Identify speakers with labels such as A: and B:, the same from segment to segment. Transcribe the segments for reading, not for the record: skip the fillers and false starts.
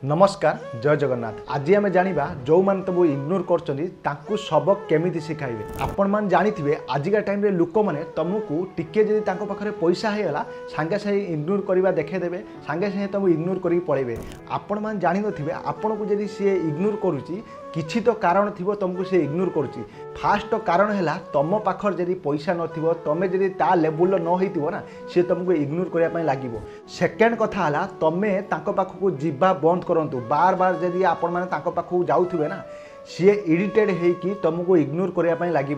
A: नमस्कार जय जगन्नाथ। आज आम जाना जो मैंने तुमको इग्नोर कर सबक केमी शिखाइबे। आपण मैंने जानी आजिका टाइम लुक मैंने तुमको टिके जदि पाखे पैसा होगा सांगे सांगे इग्नोर करवा देखेदेवे सांगे सांगे तुमको इग्नोर कर पड़े। आपण मैंने जानी नथिबे आपण को जदि सी इग्नोर करुच्ची किछि तो कारण थी तुमको सी इग्नोर करुच्ची। फास्ट कारण है तुम पाखर जदि पैसा नथिबो तमे जदि ता लेवल न होइतिबो ना सी तुमको इग्नोर करने लगे। सेकेंड कथा है तमे तांको पाखकु जीवा बंद करंतु। बार बार जदि आपण माने तांको पाखकु जाउथिबे ना सी इरिटेड होइकी तुमको इग्नोर करने लगे।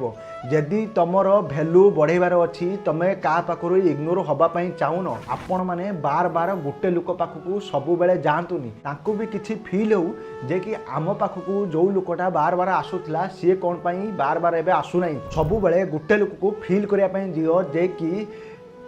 A: जदि तुमर भैल्यू बढ़ेबार अच्छी तुमे क्या पाखर इग्नोर हवापाई चाहून आपण मैंने बार बार गोटे लोक पाखकु सबु बेले जातुनी तांको भी किछि फील हो जे कि आम पाखकु जो लोकटा बार बार आसुला सी कौन पाई बार बार एबे आसुना। सबु बेले गोटे लोक को फील करने दियो जे कि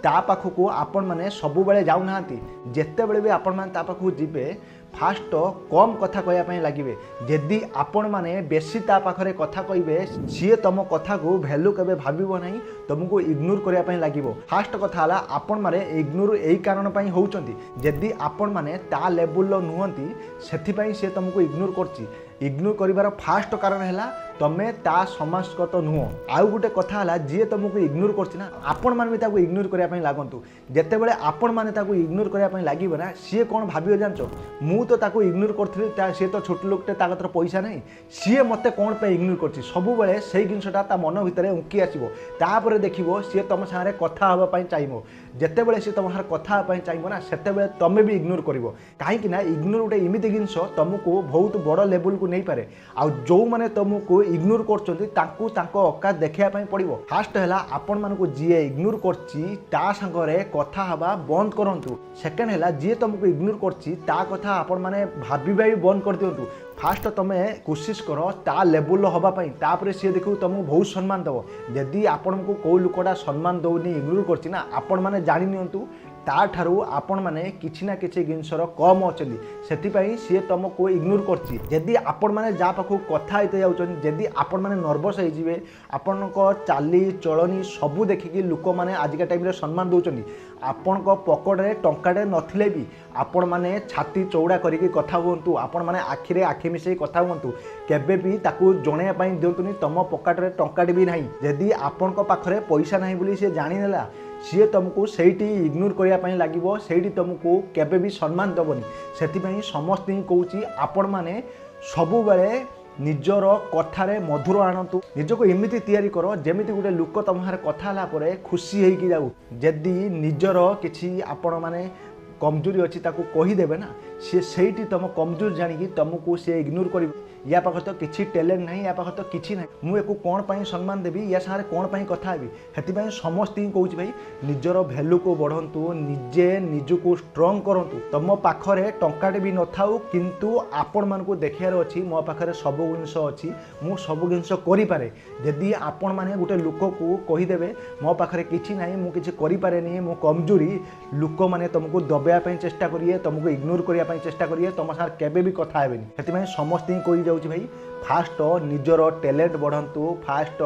A: ता पाखकु आपण माने सबु बेले जाऊना जेते बेले भी आपण माने ता पाखकु जिबे फास्ट कम कथा कहवाई लगे। जदि आपण माने बेसी ता पाखरे कथा कहे सी तुम कथा को वैल्यू केबे भाबिबो नहीं तुमको इग्नोर करने लगे। फास्ट कथा है आपण माने इग्नोर यही कारण होउचंती जदि आपण माने ता लेवल नुहंती सेथिपाई से तुमको इग्नोर करची। इग्नोर करिवार फास्ट कारण है तमे ता समाजगत नुह। आउ गोटे कथा है जी तुमको इग्नोर करछि ना आपण माने भी ताको इग्नोर करने लागंतु। जेते बेले आपण माने ताको इग्नोर करने लगे ना सी कौन भावियो जानचो मु तो ताको इग्नोर करथि सी तो छोट लोकटे ता कतर पैसा नहीं सी मते कौन पे इग्नोर करछि। सबु बेले सेही जिनसटा ता मन भितरे उंकी आसीबो तापर देखिबो सी तुम सारे कथा हवा पई चाहिबो। जेते बेले सी तुम सारे कथा हवा पई चाहिबो ना सेते बेले तमे भी इग्नोर करिवो काहे कि ना इग्नोर गोटे एमिति जिनस तुमको बहुत बड़ लेवल को नहीं पारे। आ जो माने तुमको इग्नोर करछंती तांको तांको औकात देखिया पई पड़िवो। फास्ट हैला आपण मानको जीए इग्नोर करछि ता संगरे कथा हवा बंद करंतु। सेकंड हैला जीए तुमको इग्नोर करछि ता कथा आपण माने भाबिबा भी बंद कर दियंतु। फास्ट तुमे कोशिश कर ता लेवल हवापाई तापर सी देखो तुमको बहुत सम्मान दब। जदि आपण को कौ लोकटा सम्मान दौनी इग्नोर करछि ना आपण माने जानि नियंतु ता ठारू आपण माने किछि ना किछि जिनसर कम अछली सेतिपई सी तुमको इग्नोर करछि। जदि आपण माने जा पाखु कथा आइते जाउछन जदि आपण माने नर्वस हो जिवे आपण को चाली चलनी सबु देखिकी लोक माने आजिका टाइम रे सम्मान दउछन। आपण को पॉकेट रे टंकाटे नथिले भी आपण माने छाती चौड़ा करिकी कथा हुंतु आपण माने आखिरे आखि मिसई कथा हुंतु केबे भी ताकू जणे पई दियंतुनी तुम पॉकेट रे टंकाटे भी नाही। जदि आपण को पाखरे पैसा नाही बोली से जानि नेला सी तुमको सेठी इग्नोर करने लगे सेठी तुमको केबे भी सम्मान दबनी। सेथिपई समस्त ही कहूँ आपण माने सबु बेले निजर कथारे मधुर आणतु निजको एमिति तैयारी करो जेमिति गोटे लोक तुम्हारे कथा ला परे खुशी होइकी जाऊ। जदि निजर किछि आपण माने कमजोरी अच्छी ताकू कहीदेवे ना सी सेठी तुम कमजोर जानिकी तुमको सी इग्नोर कर या पाखे तो किसी टैलेंट नहीं या पाखे तो किसी ना मुझे कौन पाई सम्मान देवी या सारे कौन पाई कथा हेबी हेतिपई समस्त ही कहूँ भाई निजर भैल्यू को बढ़ंतु निजे निजको स्ट्रंग करंतु। तुम पाखरे टंकाटे भी न थाउ किंतु आपण मानकु देखियार अछि मो पाखरे सब जिनस अछि मु सब जिनस करि पारे। जदि आपण माने गोटे लोक को कहीदेवे मो पाखरे किछि नाही मु किछि करि पारेनी मो कमजोरी लोक माने तुमको दबेया पई चेष्टा करिए तुमको इग्नोर करिया पई चेष्टा करिए तुम सार केबे भी कथा हेबेनी। हेतिपई समस्त ही कहि जाउछि भाई फास्ट निजर टैलेंट बढ़ंतु फास्ट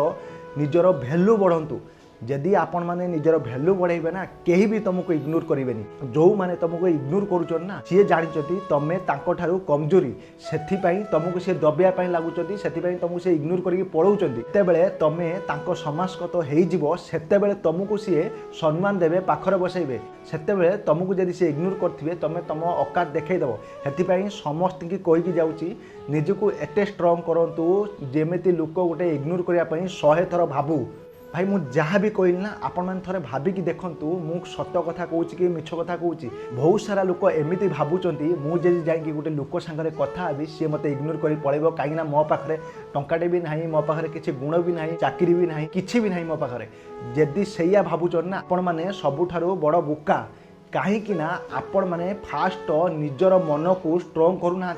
A: निजर वैल्यू बढ़ंतु। जदि आपण माने निजर वैल्यू बढ़ेबे ना केही भी तुमको इग्नोर करिवेनी। जो माने तुमको इग्नोर करूछन ना सी जानिचती तमे तांको ठारू कमजोरी सेथिपई तुमको सी दबिया पई लागुचती सेथिपई तुमको सी इग्नोर करिके पळौचंती। तेबेले तमे तांको समाजगत हेइ जिवो सेतेबेले तुमको सी सम्मान देबे पाखरे बसैबे सेतेबेले तुमको जदि सी इग्नोर करथिबे तमे तम औकात देखै दबो। हेतिपई समस्त की कहिकी जाउची निजको एते स्ट्रांग करंतु जेमिति लोक गोटे इग्नोर करिया पई 100 थर भाबू। भाई मु जहाँ भी कहली ना आपण मैंने थोड़े भाविकी देखंतु मु सत कथा कहूँ कि मिछ कथा कहूँ। बहुत सारा लोक एमती भावुंट मुझे जाकि गोटे लोक सांगे कथा हेबी सी मत इग्नोर कर पड़ेब कहीं मो पाखे टंकाटे भी ना मो पाखे किसी गुण भी ना चाकरी भी ना कि भी ना मो पाखे जदि सैया भावुन ना आपण मैंने सबुठारु बड़ बोका कहीं आपण मैंने फास्ट निजर मन को स्ट्रंग करूना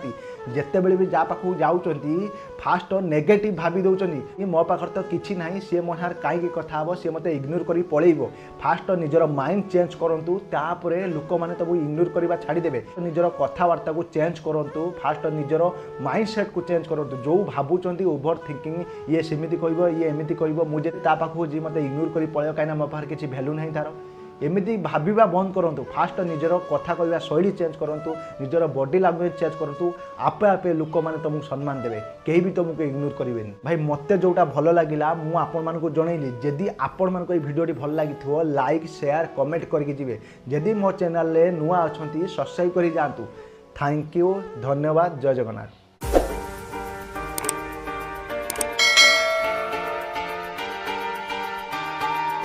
A: जितेबले भी जा पाखु जाऊँगी फास्ट नेगेटिव भावी दौरान मो पाखे तो किसी ना सी मो सार कहीं कथा हे सी मत इग्नोर कर पलैब। फास्ट निजर माइंड चेंज करूँ तापर लोक मैंने तुमको इग्नोर करवा छाड़देवे निजर कथबार्ता को चेंज करूँ फास्ट निजर माइंड सेट को चेंज करूँ। जो भावुंट ओभर थिंकिंग ये सेमती कह ये एमती कह मुझे पाखु जी मत इग्नोर कर पलैब कहीं मो पाखे किसी भैल्यू ना तार एमती भाविबा बंद करूँ फास्ट निजर कथा कहवा शैली चेंज करूँ निजर बॉडी लैंग्वेज चेंज करूँ आपे आपे लोक मैंने तुमको सम्मान देवे कहीं भी तुमको इग्नोर करेंगे भाई मत जोटा भल लगे मुझे आपण मानक जनइली जदि आपण मानक भिडियोटी भल लगी लाइक शेयर कमेंट करके जी जदि मो चैनल नुआ अच्छा सब्सक्राइब कर जातु थैंक यू धन्यवाद जय जगन्नाथ।